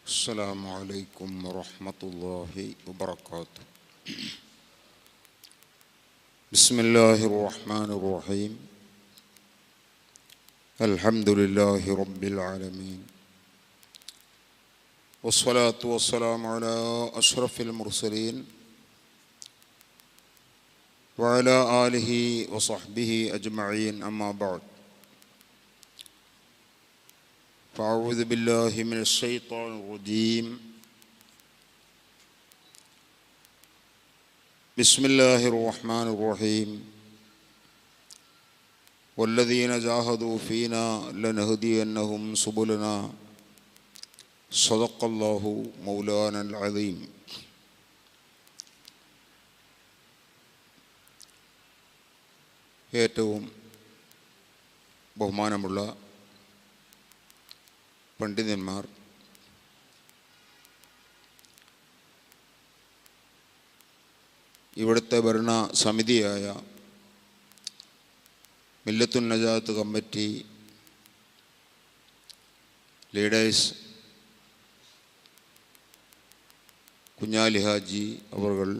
السلام عليكم ورحمة الله وبركاته. بسم الله الرحمن الرحيم. الحمد لله رب العالمين، والصلاة والسلام على أشرف المرسلين وعلى آله وصحبه أجمعين، أما بعد. فأعوذ بالله من الشيطان الرجيم. بسم الله الرحمن الرحيم. والذين جاهدوا فينا لنهدينهم سبلنا صدق الله مولانا العظيم. ഏറ്റവും ബഹുമാനമുള്ള പണ്ഡിതന്മാർ, ഇവിടുത്തെ ഭരണ സമിതിയായ മില്ലത്തുൻ നജാത്ത് കമ്മിറ്റി ലീഡേഴ്സ്, കുഞ്ഞാലി ഹാജി അവർകൾ,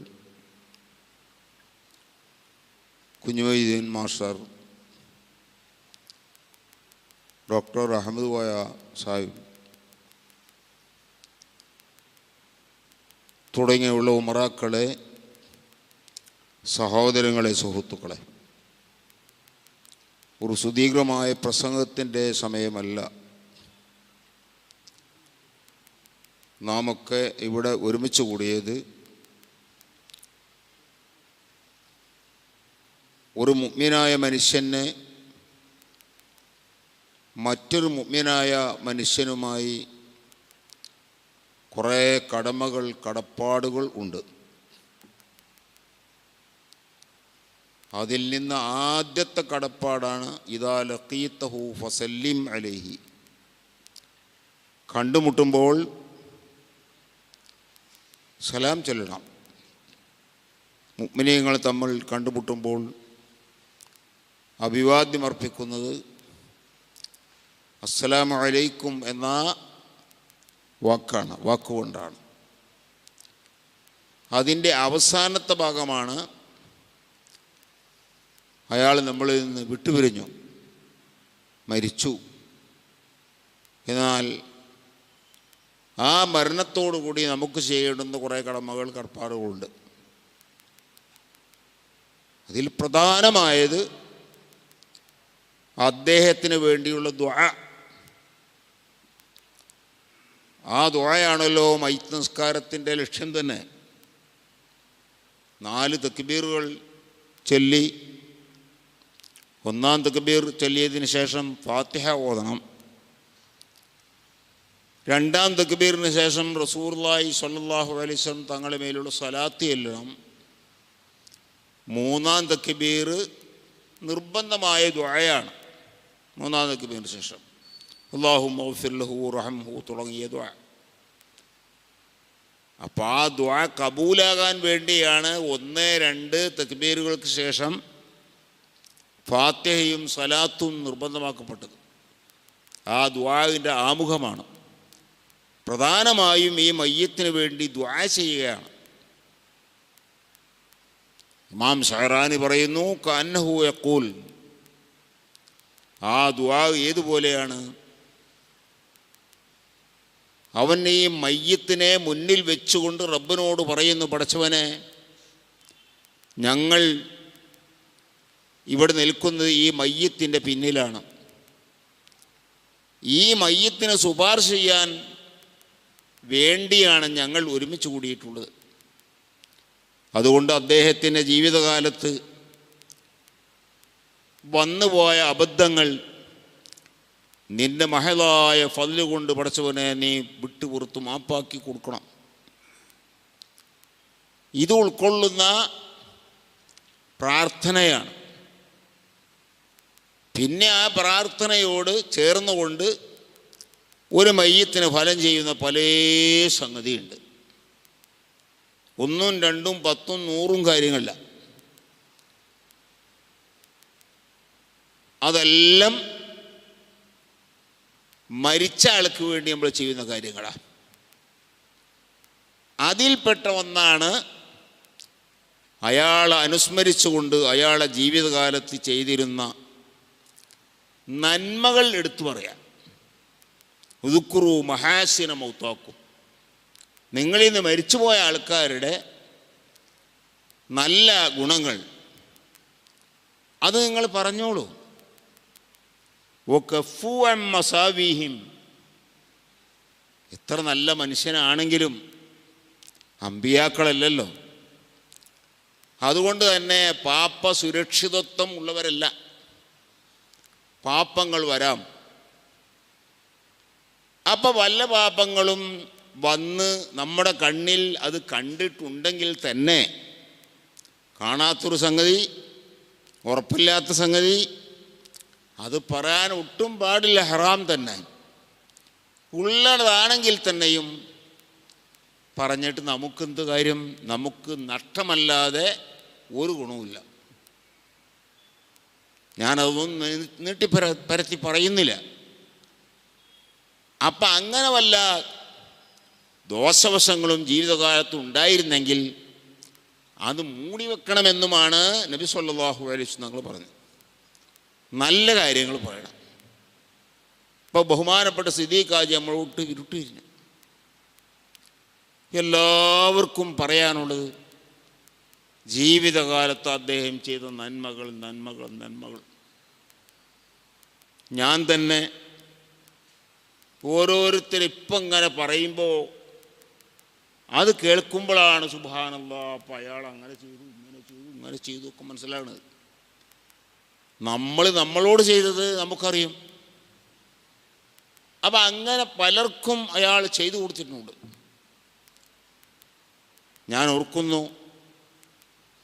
കുഞ്ഞുമൊയ്തീൻ മാസ്റ്റർ, ഡോക്ടർ അഹമ്മദ് കോയ സാഹിബ് തുടങ്ങിയുള്ള ഉമറാക്കളെ, സഹോദരങ്ങളെ, സുഹൃത്തുക്കളെ, ഒരു സുദീർഘമായ പ്രസംഗത്തിൻ്റെ സമയമല്ല. നാമൊക്കെ ഇവിടെ ഒരുമിച്ച് കൂടിയത് ഒരു മുഅ്മിനായ മനുഷ്യനെ മറ്റൊരു മുഅ്മിനായ മനുഷ്യനുമായി കുറേ കടപ്പാടുകൾ ഉണ്ട്. അതിൽ നിന്ന് ആദ്യത്തെ കടപ്പാടാണ് ഇദാ ലഖീതഹു ഫസല്ലിം അലൈഹി. കണ്ടുമുട്ടുമ്പോൾ സലാം ചൊല്ലണം. മുഅ്മിനീങ്ങൾ തമ്മിൽ കണ്ടുമുട്ടുമ്പോൾ അഭിവാദ്യമർപ്പിക്കുന്നത് അസ്സലാമു അലൈക്കും എന്ന വാക്കുകൊണ്ടാണ്. അതിൻ്റെ അവസാനത്തെ ഭാഗമാണ് അയാൾ നമ്മളിൽ നിന്ന് വിട്ടുപിരിഞ്ഞു, മരിച്ചു. എന്നാൽ ആ മരണത്തോടുകൂടി നമുക്ക് ചെയ്യേണ്ടുന്ന കുറേ കടപ്പാടുകളുണ്ട്. അതിൽ പ്രധാനമായത് അദ്ദേഹത്തിന് വേണ്ടിയുള്ള ദുആ. ആ ദുആയാണല്ലോ മയ്യിത്ത് നിസ്കാരത്തിൻ്റെ ലക്ഷ്യം തന്നെ. 4 തക്ബീറുകൾ ചൊല്ലി, 1-ാം തക്ബീർ ചൊല്ലിയതിന് ശേഷം ഫാത്തിഹ ഓതണം. 2-ാം തക്ബീറിന് ശേഷം റസൂലുള്ളാഹി സ്വല്ലല്ലാഹു അലൈഹി വസല്ലം തങ്ങളുടെ മേലുള്ള സ്വലാത്ത് ചൊല്ലണം. 3-ാം തക്ബീർ നിർബന്ധമായ ദുആയാണ്. 3-ാം തക്ബീറിന് ശേഷം അല്ലാഹുമ്മ ഗ്ഫിർ ലഹു വർഹംഹു തുടങ്ങിയ ദുആ. അപ്പോൾ ആ ദുആ കബൂലാകാൻ വേണ്ടിയാണ് 1-2 തക്ബീറുകൾക്ക് ശേഷം ഫാത്തിഹയും സലാത്തും നിർബന്ധമാക്കപ്പെട്ടത്. ആ ദുആവിൻ്റെ ആമുഖമാണ്. പ്രധാനമായും ഈ മയ്യത്തിന് വേണ്ടി ദുആ ചെയ്യുകയാണ്. ഇമാം ഷഅറാനി പറയുന്നു, കഅന്നഹു യഖൂൽ, ആ ദുആ ഏതുപോലെയാണ്? അവൻ ഈ മയ്യത്തിനെ മുന്നിൽ വെച്ചുകൊണ്ട് റബ്ബിനോട് പറയുന്നു, പടച്ചവനെ, ഞങ്ങൾ ഇവിടെ നിൽക്കുന്നത് ഈ മയ്യത്തിൻ്റെ പിന്നിലാണ്. ഈ മയ്യത്തിനെ ശുപാർശ ചെയ്യാൻ വേണ്ടിയാണ് ഞങ്ങൾ ഒരുമിച്ച് കൂടിയിട്ടുള്ളത്. അതുകൊണ്ട് അദ്ദേഹത്തിൻ്റെ ജീവിതകാലത്ത് വന്നുപോയ അബദ്ധങ്ങൾ നിൻ്റെ മഹലായ ഫദ്ല് കൊണ്ട് പടച്ചവനെ നീ വിട്ടുപുറത്ത് മാപ്പാക്കി കൊടുക്കണം. ഇത് ഉൾക്കൊള്ളുന്ന പ്രാർത്ഥനയാണ്. പിന്നെ ആ പ്രാർത്ഥനയോട് ചേർന്നുകൊണ്ട് ഒരു മയ്യത്തിന് ഫലം ചെയ്യുന്ന പല സംഗതിയുണ്ട്. 1ഉം 2ഉം 10ഉം 100ഉം കാര്യങ്ങളില്ല. അതെല്ലാം മരിച്ച ആൾക്ക് വേണ്ടി നമ്മൾ ചെയ്യുന്ന കാര്യങ്ങളാണ്. അതിൽപ്പെട്ട ഒന്നാണ് അയാളെ അനുസ്മരിച്ചുകൊണ്ട് അയാളെ ജീവിതകാലത്ത് ചെയ്തിരുന്ന നന്മകൾ എടുത്തു പറയാം. ഉദുക്കുറു മഹാസിന മൗത്താക്കും, നിങ്ങളിൽ നിന്ന് മരിച്ചുപോയ ആൾക്കാരുടെ നല്ല ഗുണങ്ങൾ അത് നിങ്ങൾ പറഞ്ഞോളൂ. വഖഫു അൻ മസാവീഹിം, എത്ര നല്ല മനുഷ്യനാണെങ്കിലും അമ്പിയാക്കളല്ലല്ലോ, അതുകൊണ്ട് തന്നെ പാപ സുരക്ഷിതത്വം ഉള്ളവരല്ല, പാപങ്ങൾ വരാം. അപ്പം വല്ല പാപങ്ങളും വന്ന് നമ്മുടെ കണ്ണിൽ അത് കണ്ടിട്ടുണ്ടെങ്കിൽ തന്നെ, കാണാത്തൊരു സംഗതി, ഉറപ്പില്ലാത്ത സംഗതി, അത് പറയാൻ ഒട്ടും പാടില്ല, ഹറാം തന്നെ. ഉള്ളതാണെങ്കിൽ തന്നെയും പറഞ്ഞിട്ട് നമുക്കെന്ത് കാര്യം? നമുക്ക് നഷ്ടമല്ലാതെ ഒരു ഗുണവുമില്ല. ഞാനതൊന്നും നീട്ടി പരത്തി പറയുന്നില്ല. അപ്പം അങ്ങനെ വല്ല ദോഷവശങ്ങളും ജീവിതകാലത്ത് ഉണ്ടായിരുന്നെങ്കിൽ അത് മൂടി വെക്കണമെന്നുമാണ് നബി സല്ലല്ലാഹു അലൈഹി വസല്ലം തങ്ങൾ പറഞ്ഞത്. നല്ല കാര്യങ്ങൾ പറയണം. ഇപ്പോൾ ബഹുമാനപ്പെട്ട സിദ്ദീഖ് ഹാജി നമ്മളോട്ട് ഇരുട്ടിരിഞ്ഞു. എല്ലാവർക്കും പറയാനുള്ളത് ജീവിതകാലത്ത് അദ്ദേഹം ചെയ്ത നന്മകൾ നന്മകൾ നന്മകൾ. ഞാൻ തന്നെ ഓരോരുത്തരും ഇപ്പം ഇങ്ങനെ പറയുമ്പോൾ അത് കേൾക്കുമ്പോഴാണ് സുബ്ഹാനല്ലാഹ്, അപ്പം അയാൾ അങ്ങനെ ചെയ്തു ഇങ്ങനെ ചെയ്തു ഒക്കെ മനസ്സിലാകുന്നത്. നമ്മളോട് ചെയ്തത് നമുക്കറിയും. അപ്പം അങ്ങനെ പലർക്കും അയാൾ ചെയ്തു കൊടുത്തിട്ടുണ്ട്. ഞാൻ ഓർക്കുന്നു,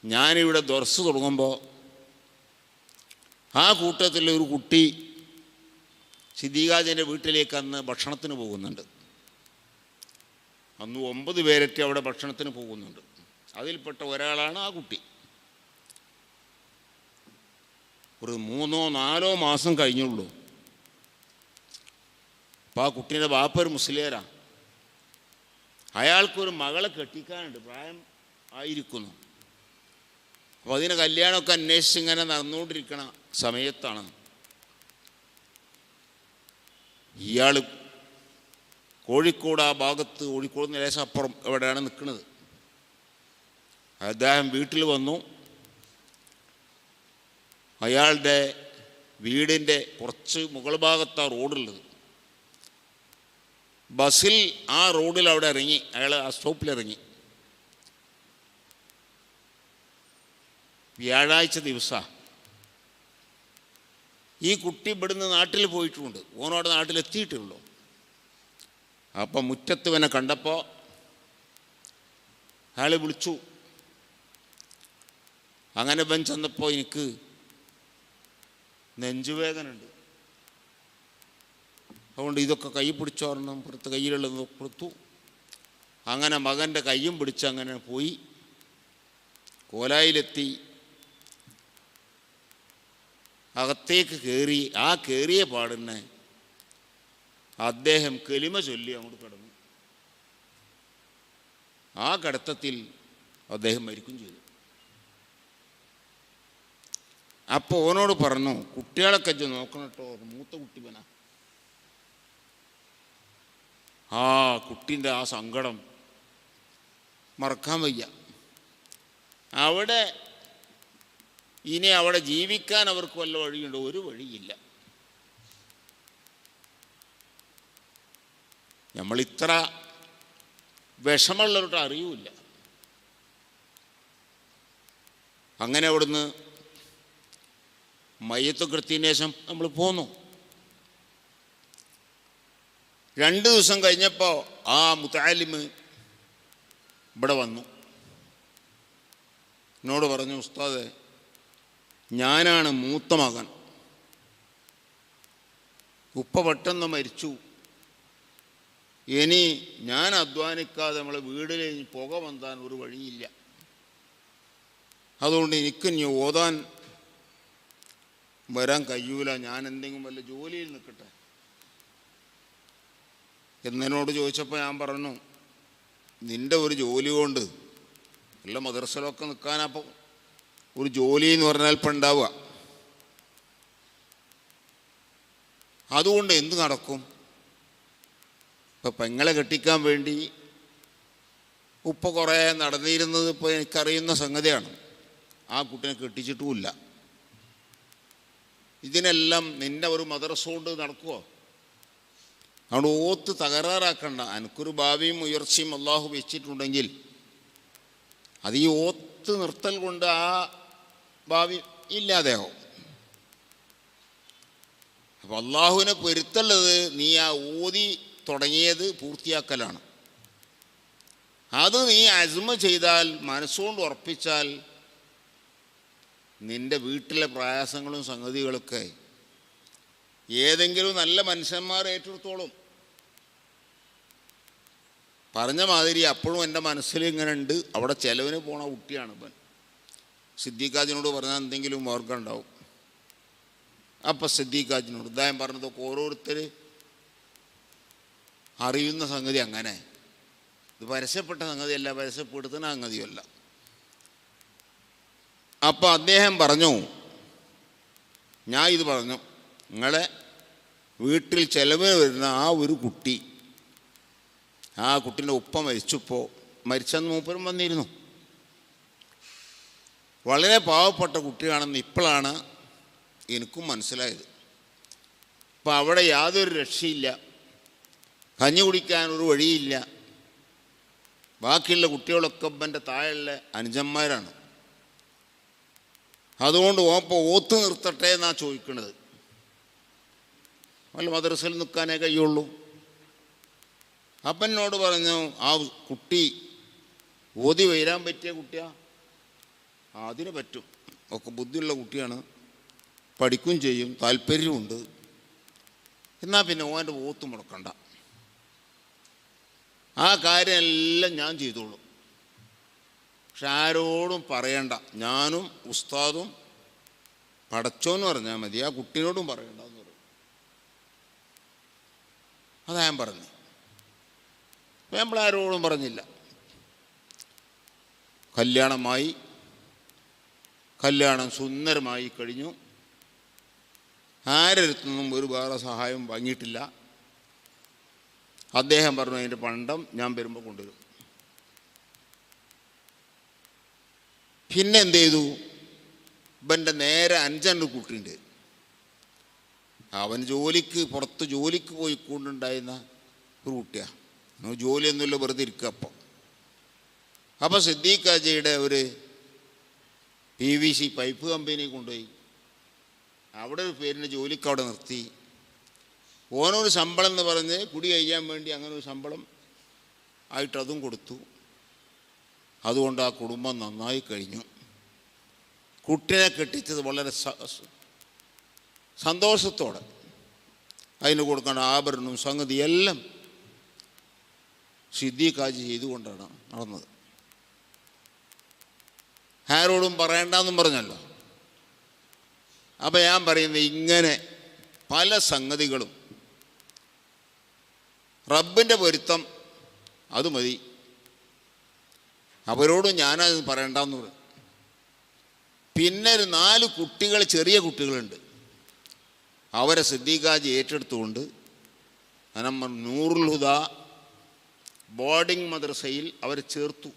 ഞാനിവിടെ ദർസ് തുടങ്ങുമ്പോൾ ആ കൂട്ടത്തിലൊരു കുട്ടി സിദ്ദീഖ് ഹാജിൻ്റെ വീട്ടിലേക്ക് അന്ന് ഭക്ഷണത്തിന് പോകുന്നുണ്ട്. അന്ന് 9 പേരൊക്കെ അവിടെ ഭക്ഷണത്തിന് പോകുന്നുണ്ട്. അതിൽപ്പെട്ട ഒരാളാണ് ആ കുട്ടി. ഒരു 3-4 മാസം കഴിഞ്ഞുള്ളൂ. അപ്പോൾ ആ കുട്ടീൻ്റെ ബാപ്പ ഒരു മുസ്ലിയാരാണ്. അയാൾക്കൊരു മകളെ കെട്ടിക്കാനുണ്ട്, പ്രായം ആയിരിക്കുന്നു. അപ്പോൾ അതിന് കല്യാണമൊക്കെ അന്വേഷിച്ച് ഇങ്ങനെ നടന്നുകൊണ്ടിരിക്കണ സമയത്താണ് ഇയാൾ കോഴിക്കോട് ആ ഭാഗത്ത്, കോഴിക്കോട് ലേശം അപ്പുറം എവിടെയാണ് നിൽക്കുന്നത്. അദ്ദേഹം വീട്ടിൽ വന്നു. അയാളുടെ വീടിൻ്റെ കുറച്ച് മുകൾ ഭാഗത്താണ് റോഡുള്ളത്. ബസ്സിൽ ആ റോഡിൽ അവിടെ ഇറങ്ങി, അയാൾ ആ സ്റ്റോപ്പിലിറങ്ങി. വ്യാഴാഴ്ച ദിവസമാണ്. ഈ കുട്ടി ഇവിടുന്ന് നാട്ടിൽ പോയിട്ടുമുണ്ട്, ഓനോട് നാട്ടിലെത്തിയിട്ടുള്ളൂ. അപ്പം മുറ്റത്തുവനെ കണ്ടപ്പോൾ അയാൾ വിളിച്ചു. അങ്ങനെ ഇവൻ ചെന്നപ്പോൾ എനിക്ക് നെഞ്ചുവേദന ഉണ്ട്, അതുകൊണ്ട് ഇതൊക്കെ കൈ പിടിച്ചോരണം, പുറത്ത് കയ്യിലുള്ളത് കൊടുത്തു. അങ്ങനെ മകൻ്റെ കയ്യും പിടിച്ച് അങ്ങനെ പോയി. കോലായിലെത്തി, അകത്തേക്ക് കയറി. ആ കയറിയ പാടിനെ അദ്ദേഹം കലിമ ചൊല്ലി അങ്ങോട്ട് കിടന്നു. ആ കിടത്തത്തിൽ അദ്ദേഹം മരിക്കും ചെയ്തു. അപ്പോൾ ഓനോട് പറഞ്ഞു, കുട്ടികളൊക്കെ നോക്കണം കേട്ടോ, മൂത്ത കുട്ടിപ്പന. ആ കുട്ടീൻ്റെ ആ സങ്കടം മറക്കാൻ വയ്യ. ഇനി അവിടെ ജീവിക്കാൻ അവർക്ക് വല്ല വഴിയുണ്ടോ? ഒരു വഴിയില്ല. നമ്മളിത്ര വിഷമമുള്ളവരുടെ അറിയൂല. അങ്ങനെ അവിടുന്ന് മയ്യത്ത് കൃത്യത്തിന് ശേഷം നമ്മൾ പോന്നു. 2 ദിവസം കഴിഞ്ഞപ്പോൾ ആ മുതഅല്ലിം ഇവിടെ വന്നു. എന്നോട് പറഞ്ഞു, ഉസ്താദേ, ഞാനാണ് മൂത്ത മകൻ, ഉപ്പ പെട്ടെന്ന് മരിച്ചു, ഇനി ഞാൻ അധ്വാനിക്കാതെ നമ്മളെ വീട്ടിൽ പുക വന്താൻ ഒരു വഴിയില്ല, അതുകൊണ്ട് എനിക്ക് ഇനി ഓതാൻ വരാൻ കഴിയൂല, ഞാൻ എന്തെങ്കിലും വല്ല ജോലിയിൽ നിൽക്കട്ടെ എന്നോട് ചോദിച്ചപ്പോൾ ഞാൻ പറഞ്ഞു, നിൻ്റെ ഒരു ജോലി കൊണ്ട് എല്ലാ മദ്രസയിലൊക്കെ നിൽക്കാനപ്പം ഒരു ജോലി എന്ന് പറഞ്ഞാൽ ഇപ്പം ഉണ്ടാവുക. അതുകൊണ്ട് എന്ത് നടക്കും? ഇപ്പം പെങ്ങളെ കെട്ടിക്കാൻ വേണ്ടി ഉപ്പ കുറേ നടന്നിരുന്നത് ഇപ്പോൾ എനിക്കറിയുന്ന സംഗതിയാണ്. ആ കുട്ടിനെ കെട്ടിച്ചിട്ടുമില്ല. ഇതിനെല്ലാം നിൻ്റെ ഒരു മദ്രസ കൊണ്ട് നടക്കുമോ? അതുകൊണ്ട് ഓത്ത് തകരാറാക്കണ്ട. എനിക്കൊരു ഭാവിയും ഉയർച്ചയും അള്ളാഹു വെച്ചിട്ടുണ്ടെങ്കിൽ അത് ഈ ഓത്ത് നിർത്തൽ കൊണ്ട് ആ ഭാവി ഇല്ലാതെയാവും. അപ്പോൾ അള്ളാഹുവിനെ പൊരുത്തുള്ളത് നീ ആ ഓതി തുടങ്ങിയത് പൂർത്തിയാക്കലാണ്. അത് നീ അസ്മ ചെയ്താൽ, മനസ്സുകൊണ്ട് ഉറപ്പിച്ചാൽ, നിൻ്റെ വീട്ടിലെ പ്രയാസങ്ങളും സംഗതികളൊക്കെ ഏതെങ്കിലും നല്ല മനുഷ്യന്മാർ ഏറ്റെടുത്തോളും. പറഞ്ഞ മാതിരി അപ്പോഴും എൻ്റെ മനസ്സിൽ ഇങ്ങനെ ഉണ്ട്, അവിടെ ചെലവിന് പോണ കുട്ടിയാണ് ഇവൻ. സിദ്ദീഖാജിനോട് പറഞ്ഞാൽ എന്തെങ്കിലും മാർഗം ഉണ്ടാവും. അപ്പം സിദ്ദീഖാജിനോട് ഇദ്ദേഹം പറഞ്ഞതൊക്കെ ഓരോരുത്തർ അറിയുന്ന സംഗതി. അങ്ങനെ ഇത് പരസ്യപ്പെട്ട സംഗതിയല്ല, പരസ്യപ്പെടുത്തുന്ന സംഗതിയല്ല. അപ്പം അദ്ദേഹം പറഞ്ഞു, ഞാൻ ഇത് പറഞ്ഞു, നിങ്ങളെ വീട്ടിൽ ചെലവിന് വരുന്ന ആ ഒരു കുട്ടി, ആ കുട്ടീൻ്റെ ഉപ്പ മരിച്ചപ്പോൾ, മരിച്ചെന്ന് മൂപ്പരും വന്നിരുന്നു. വളരെ പാവപ്പെട്ട കുട്ടിയാണെന്ന് ഇപ്പോഴാണ് എനിക്കും മനസ്സിലായത്. അപ്പം അവിടെ യാതൊരു രക്ഷയില്ല, കഞ്ഞി കുടിക്കാനൊരു വഴിയില്ല. ബാക്കിയുള്ള കുട്ടികളൊക്കെ എൻ്റെ താഴെയുള്ള അനുജന്മാരാണ്. അതുകൊണ്ട് ഓത്ത് നിർത്തട്ടെ എന്നാണ് ചോദിക്കുന്നത്. വല്ല മദ്രസയിൽ നിൽക്കാനേ കഴിയുള്ളൂ. അപ്പനോട് പറഞ്ഞു, ആ കുട്ടി ഓതി വരാൻ പറ്റിയ കുട്ടിയാ? അതിന് പറ്റും, ഒക്കെ ബുദ്ധിയുള്ള കുട്ടിയാണ്, പഠിക്കുകയും ചെയ്യും, താല്പര്യമുണ്ട്. എന്നാൽ പിന്നെ ഓൻ്റെ ഓത്ത് മുടക്കണ്ട, ആ കാര്യമെല്ലാം ഞാൻ ചെയ്തോളൂ. പക്ഷെ ആരോടും പറയണ്ട, ഞാനും ഉസ്താദും പടച്ചോന്ന് പറഞ്ഞാൽ മതി, ആ കുട്ടീനോടും പറയണ്ടെന്ന് പറയും. അതാ ഞാൻ പറഞ്ഞു. നമ്മളാരോടും പറഞ്ഞില്ല. കല്യാണമായി, കല്യാണം സുന്ദരമായി കഴിഞ്ഞു. ആരടുത്തുനിന്നും ഒരു വേറെ സഹായം വാങ്ങിയിട്ടില്ല. അദ്ദേഹം പറഞ്ഞു, അതിൻ്റെ പണ്ടം ഞാൻ വരുമ്പോൾ കൊണ്ടുവരും. പിന്നെ എന്ത് ചെയ്തു? ഇവൻ്റെ നേരെ 5 കുട്ടിയുണ്ട്. അവൻ പുറത്ത് ജോലിക്ക് പോയിക്കൊണ്ടുണ്ടായിരുന്ന ഒരു കുട്ടിയാണ്. ജോലിയൊന്നുമില്ല, വെറുതെ ഇരിക്കുക. അപ്പോൾ സിദ്ദീഖ് ഹാജിയുടെ ഒരു PVC പൈപ്പ് കമ്പനി കൊണ്ടുപോയി അവിടെ ഒരു പേരിൻ്റെ ജോലിക്ക് അവിടെ നിർത്തി. ഓനൊരു ശമ്പളം എന്ന് പറഞ്ഞ് കുടി കഴിയാൻ വേണ്ടി അങ്ങനെ ഒരു ശമ്പളം ആയിട്ട് അതും കൊടുത്തു. അതുകൊണ്ട് ആ കുടുംബം നന്നായി കഴിഞ്ഞു. കുട്ടിനെ കെട്ടിച്ചത് വളരെ സന്തോഷത്തോടെ. അതിന് കൊടുക്കേണ്ട ആഭരണവും സംഗതിയെല്ലാം സിദ്ദീഖ് ഹാജി ചെയ്തുകൊണ്ടാണ് നടന്നത്. ആരോടും പറയണ്ടെന്നും പറഞ്ഞല്ലോ. അപ്പം ഞാൻ പറയുന്നത്, ഇങ്ങനെ പല സംഗതികളും റബ്ബിൻ്റെ പൊരുത്തം അത് മതി. അവരോടും ഞാനത് പറയണ്ടെന്ന് പറയും. പിന്നെ ഒരു 4 കുട്ടികൾ, ചെറിയ കുട്ടികളുണ്ട്. അവരെ സിദ്ദീഖ് ഹാജി ഏറ്റെടുത്തുകൊണ്ട് നമ്മൾ നൂറുൽ ഹുദ ബോർഡിംഗ് മദ്രസയിൽ അവരെ ചേർത്തു.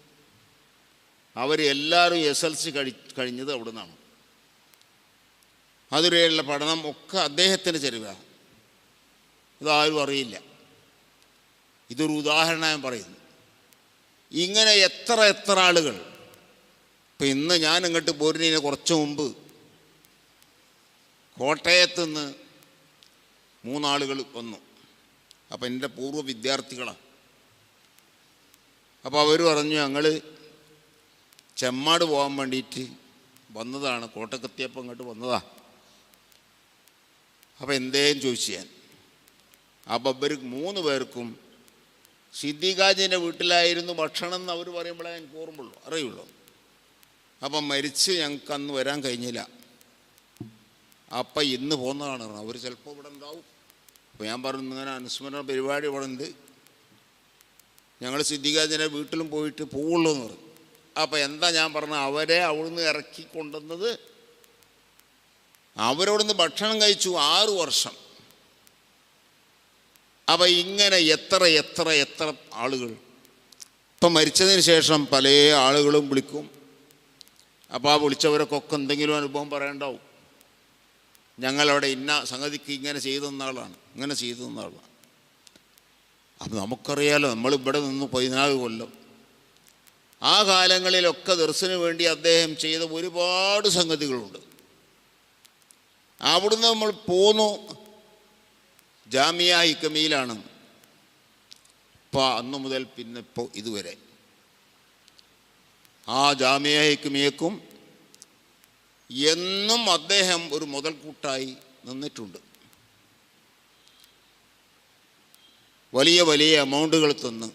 അവർ എല്ലാവരും SLC കഴിഞ്ഞത് അവിടെ നിന്നാണ്. അതുവരെയുള്ള പഠനം ഒക്കെ അദ്ദേഹത്തിൻ്റെ ചെലവാണ്. ഇതാരും അറിയില്ല. ഇതൊരു ഉദാഹരണം ഞാൻ പറയുന്നു. ഇങ്ങനെ എത്ര ആളുകൾ. ഇപ്പം ഇന്ന് ഞാൻ ഇങ്ങോട്ട് പോരുന്നതിന് കുറച്ച് മുമ്പ് കോട്ടയത്ത് നിന്ന് 3 ആളുകൾ വന്നു. അപ്പം എൻ്റെ പൂർവ്വ വിദ്യാർത്ഥികളാണ്. അപ്പോൾ അവർ പറഞ്ഞു, ഞങ്ങൾ ചെമ്മാട് പോകാൻ വേണ്ടിയിട്ട് വന്നതാണ്, കോട്ടക്കെത്തിയപ്പോൾ ഇങ്ങോട്ട് വന്നതാ. അപ്പോൾ എന്തേലും ചോദിച്ചു ഞാൻ. അപ്പോൾ അവർ 3 പേർക്കും സിദ്ദീഖ് ഹാജിൻ്റെ വീട്ടിലായിരുന്നു ഭക്ഷണം എന്ന് അവർ പറയുമ്പോഴേ എനിക്ക് ഓർമ്മയുള്ളൂ, അറിയുള്ളൂ. അപ്പം മരിച്ച് ഞങ്ങൾക്ക് അന്ന് വരാൻ കഴിഞ്ഞില്ല. അപ്പം ഇന്ന് പോകുന്നതാണ്. അവർ ചിലപ്പോൾ ഇവിടെ ഉണ്ടാവും. അപ്പോൾ ഞാൻ പറഞ്ഞു, ഇങ്ങനെ അനുസ്മരണ പരിപാടി ഇവിടെ ഉണ്ട്, ഞങ്ങൾ സിദ്ദീഖാജിൻ്റെ വീട്ടിലും പോയിട്ട് പോവുള്ളൂ എന്ന് പറഞ്ഞു. അപ്പോൾ എന്താ ഞാൻ പറഞ്ഞത്, അവരെ അവിടുന്ന് ഇറക്കി കൊണ്ടുവന്നത്, അവരോടുന്ന് ഭക്ഷണം കഴിച്ചു 6 വർഷം. അപ്പം ഇങ്ങനെ എത്ര എത്ര എത്ര ആളുകൾ ഇപ്പം മരിച്ചതിന് ശേഷം പല ആളുകളും വിളിക്കും. അപ്പോൾ ആ വിളിച്ചവരൊക്കെ എന്തെങ്കിലും അനുഭവം പറയണ്ടാവും. ഞങ്ങളവിടെ ഇന്ന സംഗതിക്ക് ഇങ്ങനെ ചെയ്തു തന്ന ആളാണ്, ഇങ്ങനെ ചെയ്തു തന്ന ആളാണ്. അപ്പം നമുക്കറിയാലോ, നമ്മളിവിടെ നിന്ന് 14 കൊല്ലം. ആ കാലങ്ങളിലൊക്കെ ദർസിന് വേണ്ടി അദ്ദേഹം ചെയ്ത ഒരുപാട് സംഗതികളുണ്ട്. അവിടുന്ന് നമ്മൾ പോന്നു ജാമിയ ഹിക്കമിയിലാണ്. ഇപ്പോൾ അന്നു മുതൽ പിന്നെ ഇപ്പോൾ ഇതുവരെ ആ ജാമിയ ഹിക്കമിയക്കും എന്നും അദ്ദേഹം ഒരു മുതൽക്കൂട്ടായി നിന്നിട്ടുണ്ട്. വലിയ വലിയ എമൗണ്ടുകൾ തന്ന്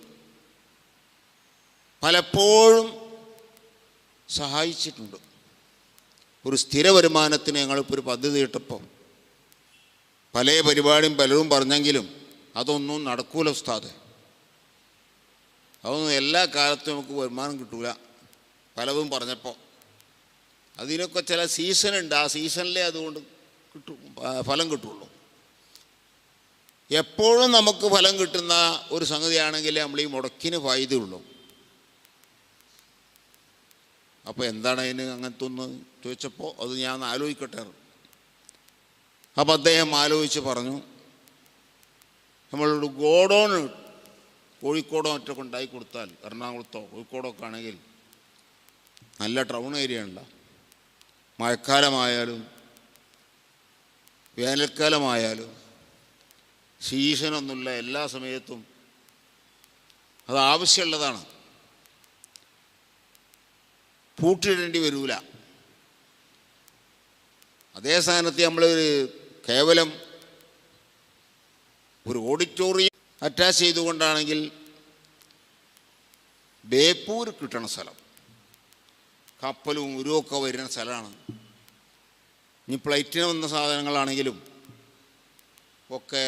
പലപ്പോഴും സഹായിച്ചിട്ടുണ്ട്. ഒരു സ്ഥിര വരുമാനത്തിന് ഞങ്ങളിപ്പോൾ ഒരു പദ്ധതി ഇട്ടപ്പോൾ പല പരിപാടിയും പലരും പറഞ്ഞെങ്കിലും അതൊന്നും നടക്കൂല ഉസ്താദ്, അതൊന്നും എല്ലാ കാലത്തും നമുക്ക് വരുമാനം കിട്ടൂല പലതും പറഞ്ഞപ്പോൾ. അതിനൊക്കെ ചില സീസണുണ്ട്, ആ സീസണിലേ അതുകൊണ്ട് ഫലം കിട്ടുള്ളൂ. എപ്പോഴും നമുക്ക് ഫലം കിട്ടുന്ന ഒരു സംഗതിയാണെങ്കിൽ നമ്മൾ ഈ മുടക്കിന് ഫായ്ദയുള്ളൂ. അപ്പോൾ എന്താണ് അതിന് അങ്ങനത്തെ ഒന്ന് ചോദിച്ചപ്പോൾ അത് ഞാൻ ആലോചിക്കട്ടെ. അപ്പോൾ അദ്ദേഹം ആലോചിച്ച് പറഞ്ഞു, നമ്മളൊരു ഗോഡൗൺ കോഴിക്കോടോ മറ്റൊക്കെ ഉണ്ടായി കൊടുത്താൽ, എറണാകുളത്തോ കോഴിക്കോടോ ഒക്കെ ആണെങ്കിൽ നല്ല ടൗൺ ഏരിയ ഉണ്ട, മഴക്കാലമായാലും വേനൽക്കാലമായാലും സീസണൊന്നുമില്ല, എല്ലാ സമയത്തും അത് ആവശ്യമുള്ളതാണ്, പൂട്ടിയിടേണ്ടി വരില്ല. അതേ സ്ഥാനത്ത് നമ്മളൊരു കേവലം ഒരു ഓഡിറ്റോറിയം അറ്റാച്ച് ചെയ്തുകൊണ്ടാണെങ്കിൽ ബേപ്പൂർ കിട്ടണ സ്ഥലം, കപ്പലും ഉരുവൊക്കെ വരുന്ന സ്ഥലമാണ്. ഇനി ഫ്ലൈറ്റിന് വന്ന സാധനങ്ങളാണെങ്കിലും ഒക്കെ